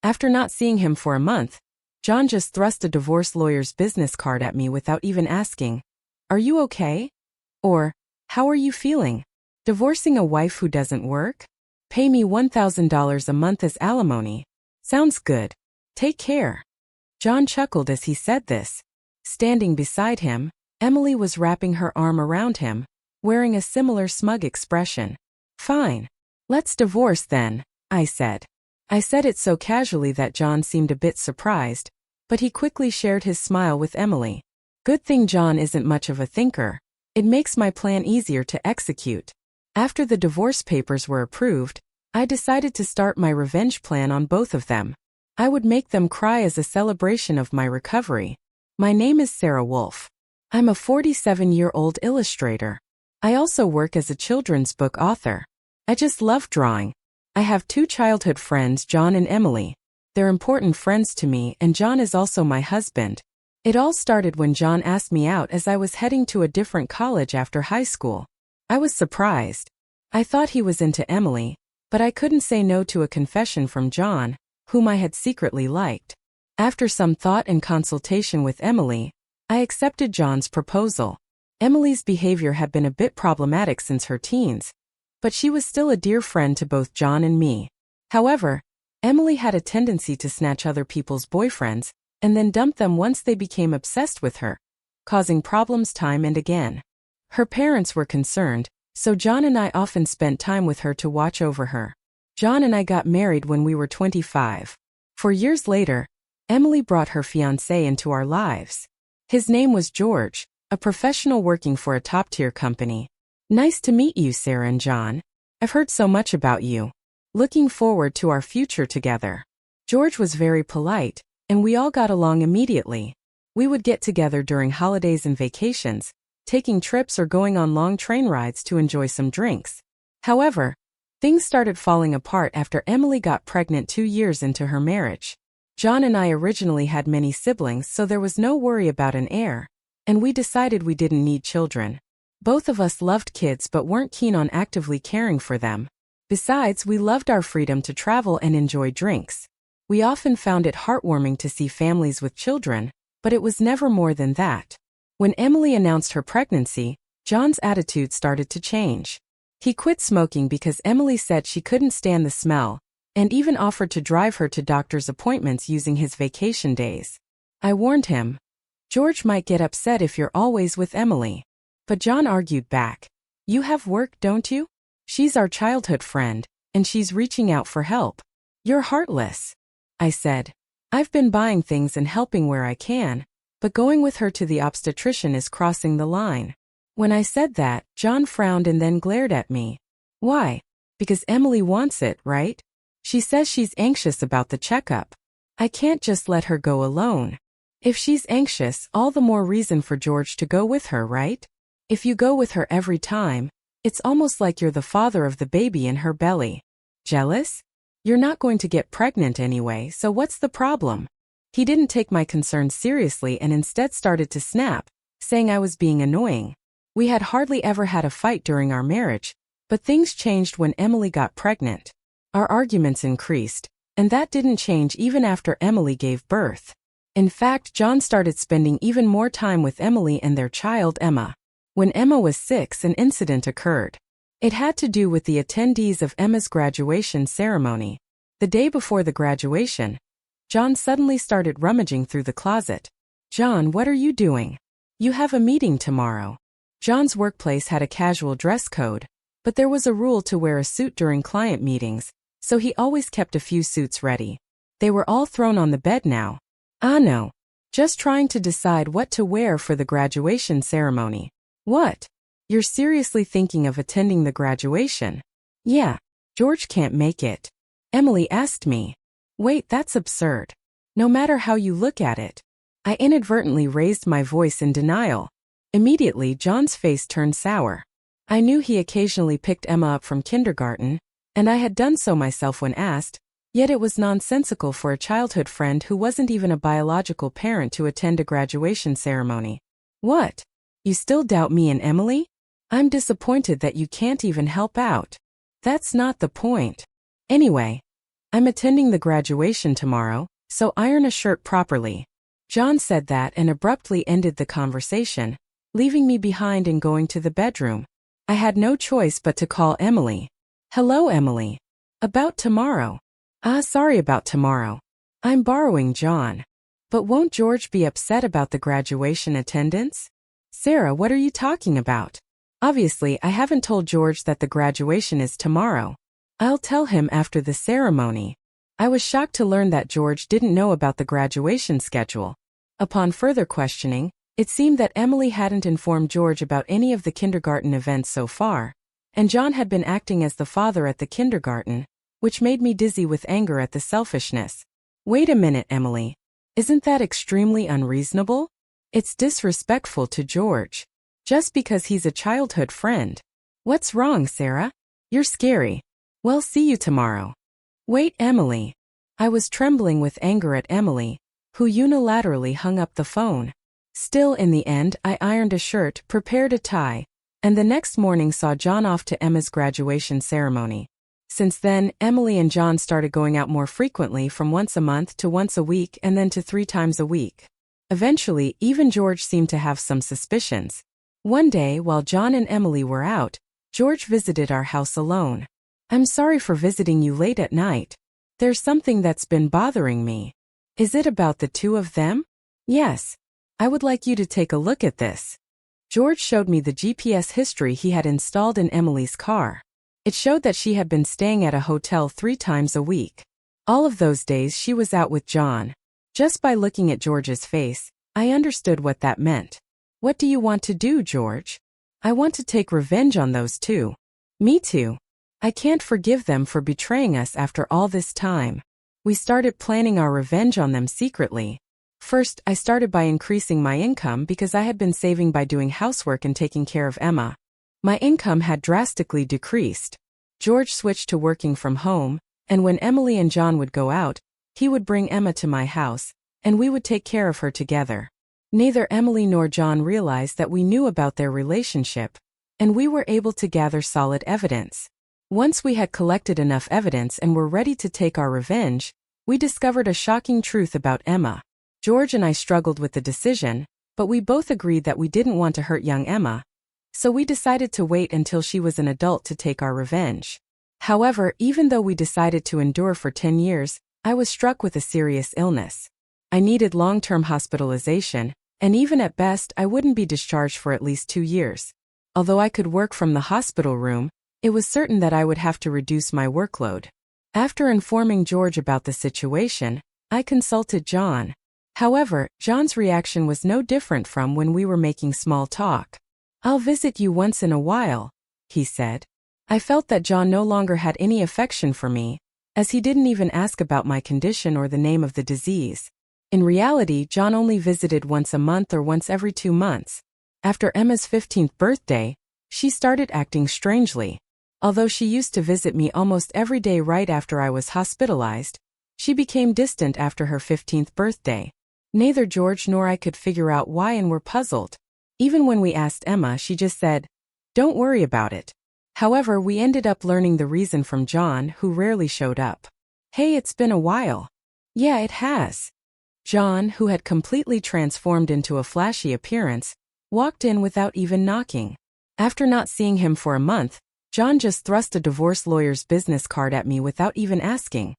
After not seeing him for a month, Jon just thrust a divorce lawyer's business card at me without even asking, "Are you okay?" Or, "How are you feeling? Divorcing a wife who doesn't work? Pay me $1,000 a month as alimony. Sounds good. Take care." Jon chuckled as he said this. Standing beside him, Emily was wrapping her arm around him, wearing a similar smug expression. "Fine. Let's divorce then," I said. I said it so casually that Jon seemed a bit surprised, but he quickly shared his smile with Emily. Good thing Jon isn't much of a thinker. It makes my plan easier to execute. After the divorce papers were approved, I decided to start my revenge plan on both of them. I would make them cry as a celebration of my recovery. My name is Sarah Wolf. I'm a 47-year-old illustrator. I also work as a children's book author. I just love drawing. I have 2 childhood friends, Jon and Emily. They're important friends to me, and Jon is also my husband. It all started when Jon asked me out as I was heading to a different college after high school. I was surprised. I thought he was into Emily, but I couldn't say no to a confession from Jon, whom I had secretly liked. After some thought and consultation with Emily, I accepted Jon's proposal. Emily's behavior had been a bit problematic since her teens, but she was still a dear friend to both Jon and me. However, Emily had a tendency to snatch other people's boyfriends and then dump them once they became obsessed with her, causing problems time and again. Her parents were concerned, so Jon and I often spent time with her to watch over her. Jon and I got married when we were 25. 4 years later, Emily brought her fiancé into our lives. His name was George, a professional working for a top-tier company. Nice to meet you, Sarah and Jon. I've heard so much about you. Looking forward to our future together. George was very polite, and we all got along immediately. We would get together during holidays and vacations, taking trips or going on long train rides to enjoy some drinks. However, things started falling apart after Emily got pregnant 2 years into her marriage. Jon and I originally had many siblings, so there was no worry about an heir, and we decided we didn't need children. Both of us loved kids but weren't keen on actively caring for them. Besides, we loved our freedom to travel and enjoy drinks. We often found it heartwarming to see families with children, but it was never more than that. When Emily announced her pregnancy, Jon's attitude started to change. He quit smoking because Emily said she couldn't stand the smell, and even offered to drive her to doctor's appointments using his vacation days. I warned him, "George might get upset if you're always with Emily." But Jon argued back, "You have work, don't you? She's our childhood friend, and she's reaching out for help. You're heartless." I said, "I've been buying things and helping where I can, but going with her to the obstetrician is crossing the line." When I said that, Jon frowned and then glared at me. "Why? Because Emily wants it, right? She says she's anxious about the checkup. I can't just let her go alone. If she's anxious, all the more reason for George to go with her, right? If you go with her every time, it's almost like you're the father of the baby in her belly. Jealous? You're not going to get pregnant anyway, so what's the problem?" He didn't take my concerns seriously and instead started to snap, saying I was being annoying. We had hardly ever had a fight during our marriage, but things changed when Emily got pregnant. Our arguments increased, and that didn't change even after Emily gave birth. In fact, Jon started spending even more time with Emily and their child Emma. When Emma was 6, an incident occurred. It had to do with the attendees of Emma's graduation ceremony. The day before the graduation, Jon suddenly started rummaging through the closet. "Jon, what are you doing? You have a meeting tomorrow." Jon's workplace had a casual dress code, but there was a rule to wear a suit during client meetings, so he always kept a few suits ready. They were all thrown on the bed now. "Ah no. Just trying to decide what to wear for the graduation ceremony." "What? You're seriously thinking of attending the graduation?" "Yeah. George can't make it." Emily asked me. "Wait, that's absurd. No matter how you look at it." I inadvertently raised my voice in denial. Immediately, Jon's face turned sour. I knew he occasionally picked Emma up from kindergarten, and I had done so myself when asked, yet it was nonsensical for a childhood friend who wasn't even a biological parent to attend a graduation ceremony. "What? You still doubt me and Emily? I'm disappointed that you can't even help out." "That's not the point. Anyway, I'm attending the graduation tomorrow, so iron a shirt properly. Jon said that and abruptly ended the conversation, leaving me behind and going to the bedroom. I had no choice but to call Emily. Hello, Emily. About tomorrow. Sorry about tomorrow. I'm borrowing Jon. But won't George be upset about the graduation attendance? Sarah, what are you talking about? Obviously, I haven't told George that the graduation is tomorrow. I'll tell him after the ceremony. I was shocked to learn that George didn't know about the graduation schedule. Upon further questioning, it seemed that Emily hadn't informed George about any of the kindergarten events so far, and Jon had been acting as the father at the kindergarten, which made me dizzy with anger at the selfishness. Wait a minute, Emily. Isn't that extremely unreasonable? It's disrespectful to George. Just because he's a childhood friend. What's wrong, Sarah? You're scary. Well, see you tomorrow. Wait, Emily. I was trembling with anger at Emily, who unilaterally hung up the phone. Still, in the end, I ironed a shirt, prepared a tie, and the next morning saw Jon off to Emma's graduation ceremony. Since then, Emily and Jon started going out more frequently, from once a month to once a week and then to 3 times a week. Eventually, even George seemed to have some suspicions. One day, while Jon and Emily were out, George visited our house alone. I'm sorry for visiting you late at night. There's something that's been bothering me. Is it about the two of them? Yes. I would like you to take a look at this. George showed me the GPS history he had installed in Emily's car. It showed that she had been staying at a hotel 3 times a week. All of those days she was out with Jon. Just by looking at George's face, I understood what that meant. What do you want to do, George? I want to take revenge on those two. Me too. I can't forgive them for betraying us after all this time. We started planning our revenge on them secretly. First, I started by increasing my income because I had been saving by doing housework and taking care of Emma. My income had drastically decreased. George switched to working from home, and when Emily and Jon would go out, he would bring Emma to my house, and we would take care of her together. Neither Emily nor Jon realized that we knew about their relationship, and we were able to gather solid evidence. Once we had collected enough evidence and were ready to take our revenge, we discovered a shocking truth about Emma. George and I struggled with the decision, but we both agreed that we didn't want to hurt young Emma, so we decided to wait until she was an adult to take our revenge. However, even though we decided to endure for 10 years, I was struck with a serious illness. I needed long-term hospitalization, and even at best I wouldn't be discharged for at least 2 years. Although I could work from the hospital room, it was certain that I would have to reduce my workload. After informing George about the situation, I consulted Jon. However, Jon's reaction was no different from when we were making small talk. I'll visit you once in a while, he said. I felt that Jon no longer had any affection for me, as he didn't even ask about my condition or the name of the disease. In reality, Jon only visited once a month or once every 2 months. After Emma's 15th birthday, she started acting strangely. Although she used to visit me almost every day right after I was hospitalized, she became distant after her 15th birthday. Neither George nor I could figure out why and were puzzled. Even when we asked Emma, she just said, "Don't worry about it." However, we ended up learning the reason from Jon, who rarely showed up. Hey, it's been a while. Yeah, it has. Jon, who had completely transformed into a flashy appearance, walked in without even knocking. After not seeing him for a month, Jon just thrust a divorce lawyer's business card at me without even asking.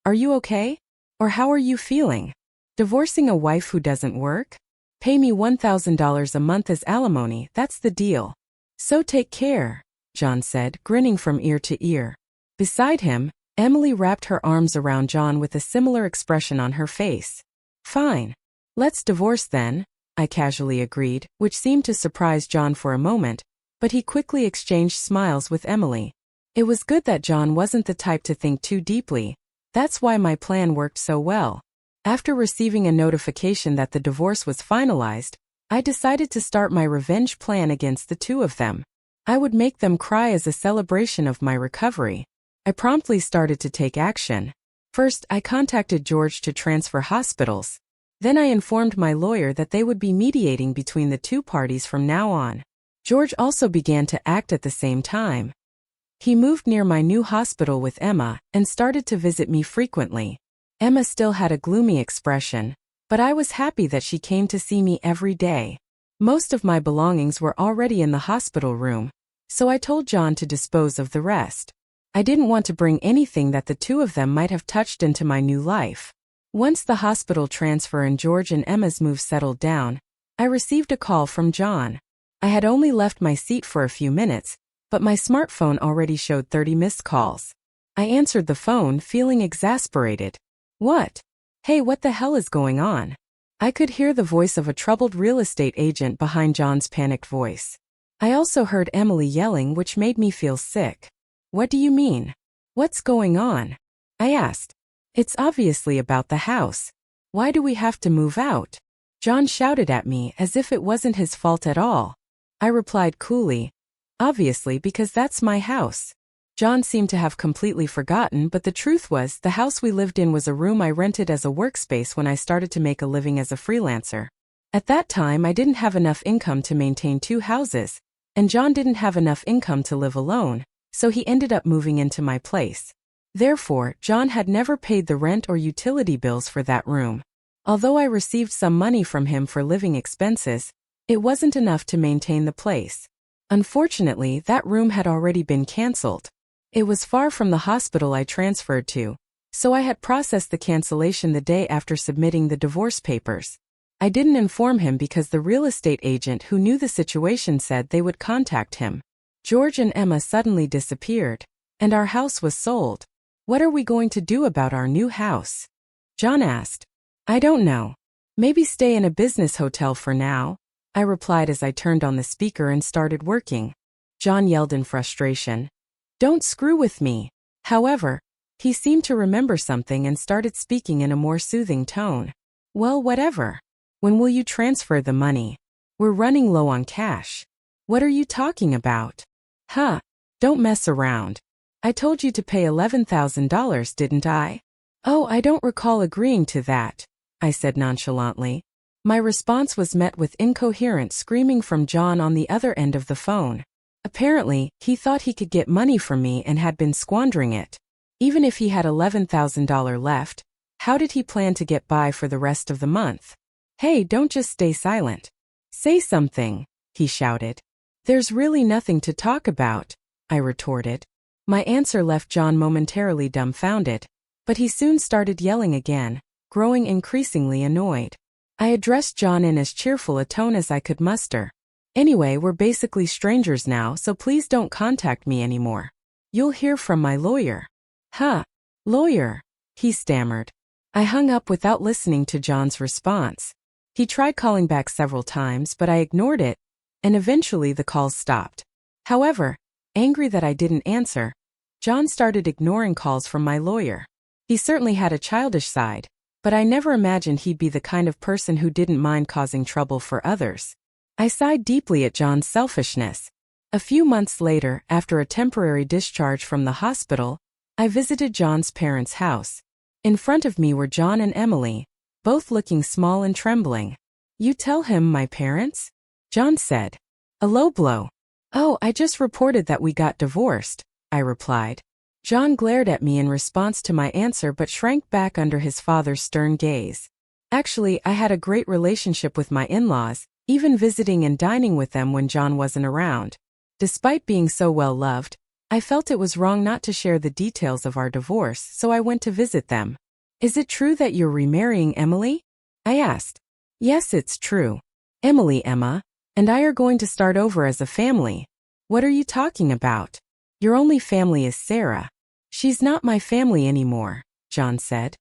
Are you okay? Or how are you feeling? Divorcing a wife who doesn't work? Pay me $1,000 a month as alimony, that's the deal. So take care, Jon said, grinning from ear to ear. Beside him, Emily wrapped her arms around Jon with a similar expression on her face. Fine. Let's divorce then, I casually agreed, which seemed to surprise Jon for a moment, but he quickly exchanged smiles with Emily. It was good that Jon wasn't the type to think too deeply. That's why my plan worked so well. After receiving a notification that the divorce was finalized, I decided to start my revenge plan against the two of them. I would make them cry as a celebration of my recovery. I promptly started to take action. First, I contacted George to transfer hospitals. Then I informed my lawyer that they would be mediating between the two parties from now on. George also began to act at the same time. He moved near my new hospital with Emma and started to visit me frequently. Emma still had a gloomy expression, but I was happy that she came to see me every day. Most of my belongings were already in the hospital room, so I told Jon to dispose of the rest. I didn't want to bring anything that the two of them might have touched into my new life. Once the hospital transfer and George and Emma's move settled down, I received a call from Jon. I had only left my seat for a few minutes, but my smartphone already showed 30 missed calls. I answered the phone feeling exasperated. What? Hey, what the hell is going on? I could hear the voice of a troubled real estate agent behind Jon's panicked voice. I also heard Emily yelling, which made me feel sick. What do you mean? What's going on? I asked. It's obviously about the house. Why do we have to move out? Jon shouted at me as if it wasn't his fault at all. I replied coolly, obviously because that's my house. Jon seemed to have completely forgotten, but the truth was the house we lived in was a room I rented as a workspace when I started to make a living as a freelancer. At that time I didn't have enough income to maintain two houses, and Jon didn't have enough income to live alone, so he ended up moving into my place. Therefore, Jon had never paid the rent or utility bills for that room. Although I received some money from him for living expenses, it wasn't enough to maintain the place. Unfortunately, that room had already been cancelled. It was far from the hospital I transferred to, so I had processed the cancellation the day after submitting the divorce papers. I didn't inform him because the real estate agent who knew the situation said they would contact him. George and Emma suddenly disappeared, and our house was sold. What are we going to do about our new house? Jon asked. I don't know. Maybe stay in a business hotel for now, I replied as I turned on the speaker and started working. Jon yelled in frustration. Don't screw with me. However, he seemed to remember something and started speaking in a more soothing tone. Well, whatever. When will you transfer the money? We're running low on cash. What are you talking about? Huh, don't mess around. I told you to pay $11,000, didn't I? Oh, I don't recall agreeing to that, I said nonchalantly. My response was met with incoherent screaming from Jon on the other end of the phone. Apparently, he thought he could get money from me and had been squandering it. Even if he had $11,000 left, how did he plan to get by for the rest of the month? Hey, don't just stay silent. Say something, he shouted. There's really nothing to talk about, I retorted. My answer left Jon momentarily dumbfounded, but he soon started yelling again, growing increasingly annoyed. I addressed Jon in as cheerful a tone as I could muster. Anyway, we're basically strangers now, so please don't contact me anymore. You'll hear from my lawyer. Huh? Lawyer? He stammered. I hung up without listening to Jon's response. He tried calling back several times, but I ignored it, and eventually the calls stopped. However, angry that I didn't answer, Jon started ignoring calls from my lawyer. He certainly had a childish side, but I never imagined he'd be the kind of person who didn't mind causing trouble for others. I sighed deeply at Jon's selfishness. A few months later, after a temporary discharge from the hospital, I visited Jon's parents' house. In front of me were Jon and Emily, both looking small and trembling. You tell him, my parents? Jon said. A low blow. Oh, I just reported that we got divorced, I replied. Jon glared at me in response to my answer but shrank back under his father's stern gaze. Actually, I had a great relationship with my in-laws, even visiting and dining with them when Jon wasn't around. Despite being so well loved, I felt it was wrong not to share the details of our divorce, so I went to visit them. Is it true that you're remarrying Emily? I asked. Yes, it's true. Emily, Emma, and I are going to start over as a family. What are you talking about? Your only family is Sarah. She's not my family anymore, Jon said.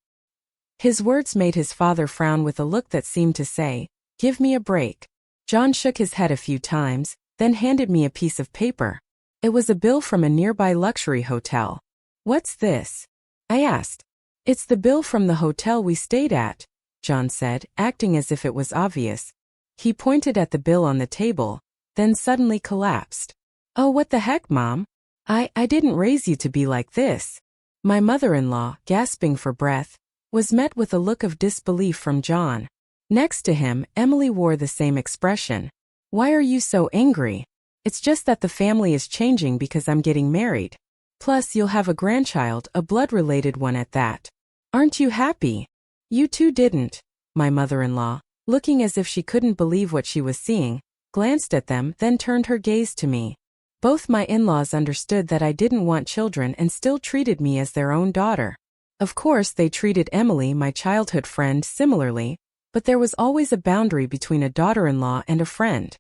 His words made his father frown with a look that seemed to say, give me a break. Jon shook his head a few times, then handed me a piece of paper. It was a bill from a nearby luxury hotel. What's this? I asked. It's the bill from the hotel we stayed at, Jon said, acting as if it was obvious. He pointed at the bill on the table, then suddenly collapsed. Oh, what the heck, Mom? I didn't raise you to be like this. My mother-in-law, gasping for breath, was met with a look of disbelief from Jon. Next to him, Emily wore the same expression. Why are you so angry? It's just that the family is changing because I'm getting married. Plus, you'll have a grandchild, a blood-related one at that. Aren't you happy? You two didn't. My mother-in-law, looking as if she couldn't believe what she was seeing, glanced at them, then turned her gaze to me. Both my in-laws understood that I didn't want children and still treated me as their own daughter. Of course, they treated Emily, my childhood friend, similarly, but there was always a boundary between a daughter-in-law and a friend.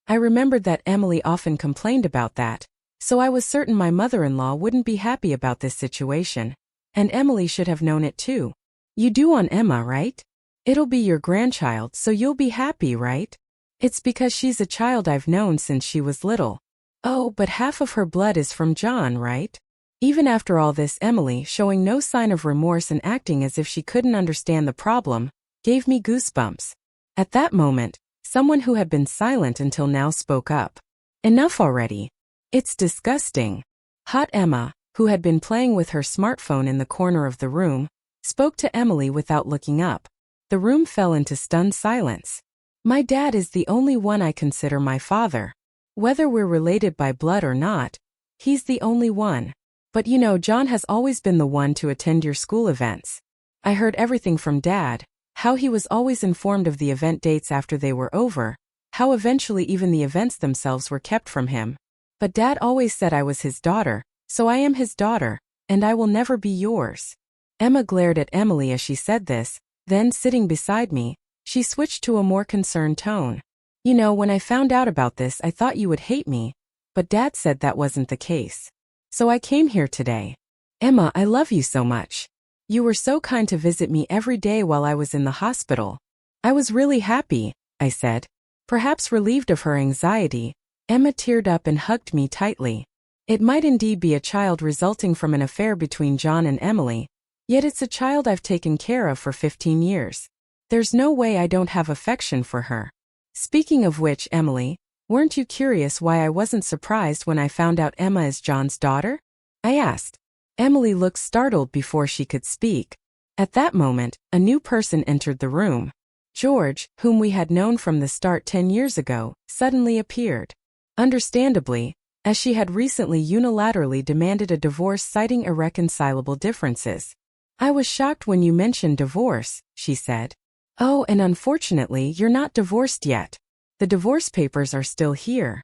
I remembered that Emily often complained about that, so I was certain my mother-in-law wouldn't be happy about this situation, and Emily should have known it too. You do want Emma, right? It'll be your grandchild, so you'll be happy, right? It's because she's a child I've known since she was little. Oh, but half of her blood is from Jon, right? Even after all this, Emily, showing no sign of remorse and acting as if she couldn't understand the problem, gave me goosebumps. At that moment, someone who had been silent until now spoke up. Enough already. It's disgusting. Hot Emma, who had been playing with her smartphone in the corner of the room, spoke to Emily without looking up. The room fell into stunned silence. My dad is the only one I consider my father. Whether we're related by blood or not, he's the only one. But you know, Jon has always been the one to attend your school events. I heard everything from Dad, how he was always informed of the event dates after they were over, how eventually even the events themselves were kept from him. But Dad always said I was his daughter, so I am his daughter, and I will never be yours. Emma glared at Emily as she said this, then sitting beside me, she switched to a more concerned tone. You know, when I found out about this, I thought you would hate me, but Dad said that wasn't the case. So I came here today. Emma, I love you so much. You were so kind to visit me every day while I was in the hospital. I was really happy, I said. Perhaps relieved of her anxiety, Emma teared up and hugged me tightly. It might indeed be a child resulting from an affair between Jon and Emily, yet it's a child I've taken care of for 15 years. There's no way I don't have affection for her. Speaking of which, Emily, weren't you curious why I wasn't surprised when I found out Emma is Jon's daughter? I asked. Emily looked startled before she could speak. At that moment, a new person entered the room. George, whom we had known from the start 10 years ago, suddenly appeared. Understandably, as she had recently unilaterally demanded a divorce citing irreconcilable differences. I was shocked when you mentioned divorce, she said. Oh, and unfortunately, you're not divorced yet. The divorce papers are still here.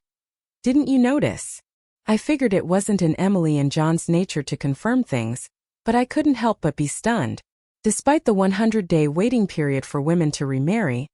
Didn't you notice? I figured it wasn't in Emily and Jon's nature to confirm things, but I couldn't help but be stunned. Despite the 100-day waiting period for women to remarry,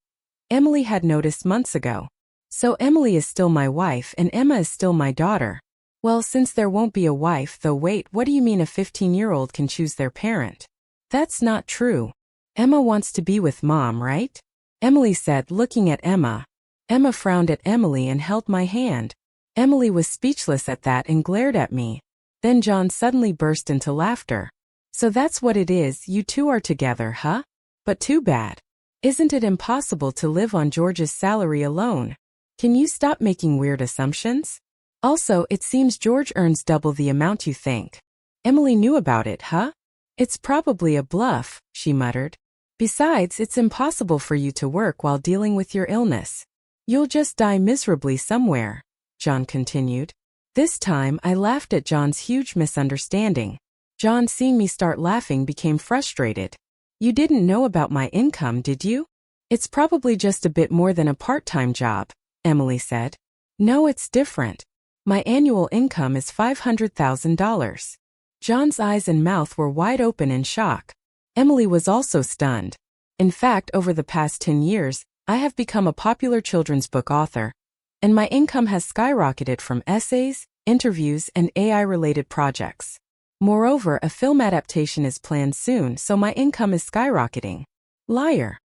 Emily had noticed months ago. So Emily is still my wife and Emma is still my daughter. Well, since there won't be a wife, though wait, what do you mean a 15-year-old can choose their parent? That's not true. Emma wants to be with Mom, right? Emily said, looking at Emma. Emma frowned at Emily and held my hand. Emily was speechless at that and glared at me. Then Jon suddenly burst into laughter. So that's what it is, you two are together, huh? But too bad. Isn't it impossible to live on George's salary alone? Can you stop making weird assumptions? Also, it seems George earns double the amount you think. Emily knew about it, huh? It's probably a bluff, she muttered. Besides, it's impossible for you to work while dealing with your illness. You'll just die miserably somewhere, Jon continued. This time, I laughed at Jon's huge misunderstanding. Jon, seeing me start laughing, became frustrated. You didn't know about my income, did you? It's probably just a bit more than a part-time job, Emily said. No, it's different. My annual income is $500,000. Jon's eyes and mouth were wide open in shock. Emily was also stunned. In fact, over the past 10 years, I have become a popular children's book author, and my income has skyrocketed from essays, interviews, and AI-related projects. Moreover, a film adaptation is planned soon, so my income is skyrocketing. Liar.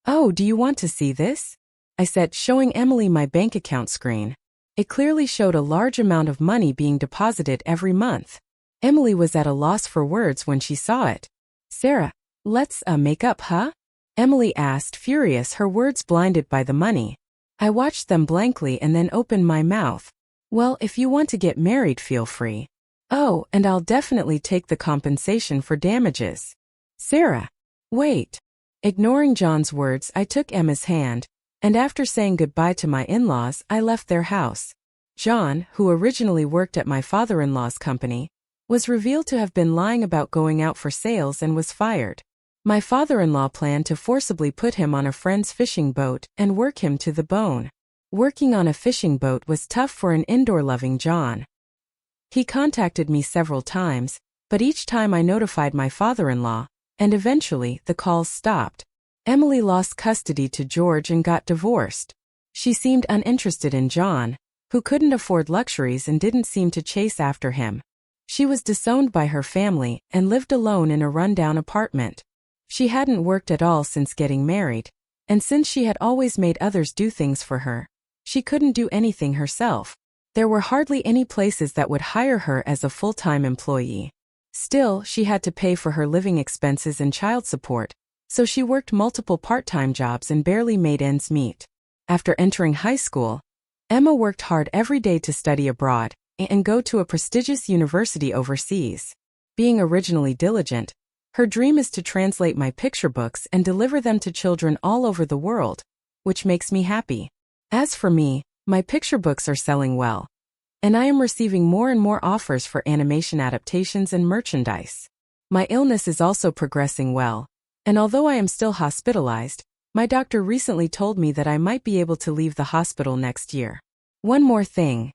Oh, do you want to see this? I said, showing Emily my bank account screen. It clearly showed a large amount of money being deposited every month. Emily was at a loss for words when she saw it. Sarah, let's make up, huh? Emily asked, furious, her words blinded by the money. I watched them blankly and then opened my mouth. Well, if you want to get married, feel free. Oh, and I'll definitely take the compensation for damages. Sarah. Wait. Ignoring Jon's words, I took Emma's hand, and after saying goodbye to my in-laws, I left their house. Jon, who originally worked at my father-in-law's company, was revealed to have been lying about going out for sales and was fired. My father-in-law planned to forcibly put him on a friend's fishing boat and work him to the bone. Working on a fishing boat was tough for an indoor-loving Jon. He contacted me several times, but each time I notified my father-in-law, and eventually the calls stopped. Emily lost custody to George and got divorced. She seemed uninterested in Jon, who couldn't afford luxuries and didn't seem to chase after him. She was disowned by her family and lived alone in a rundown apartment. She hadn't worked at all since getting married, and since she had always made others do things for her, she couldn't do anything herself. There were hardly any places that would hire her as a full-time employee. Still, she had to pay for her living expenses and child support, so she worked multiple part-time jobs and barely made ends meet. After entering high school, Emma worked hard every day to study abroad and go to a prestigious university overseas. Being originally diligent, her dream is to translate my picture books and deliver them to children all over the world, which makes me happy. As for me, my picture books are selling well, and I am receiving more and more offers for animation adaptations and merchandise. My illness is also progressing well, and although I am still hospitalized, my doctor recently told me that I might be able to leave the hospital next year. One more thing.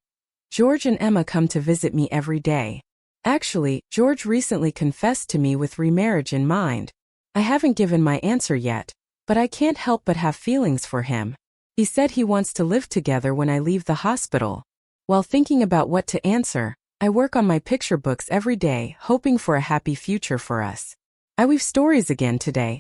George and Emma come to visit me every day. Actually, George recently confessed to me with remarriage in mind. I haven't given my answer yet, but I can't help but have feelings for him. He said he wants to live together when I leave the hospital. While thinking about what to answer, I work on my picture books every day, hoping for a happy future for us. I weave stories again today,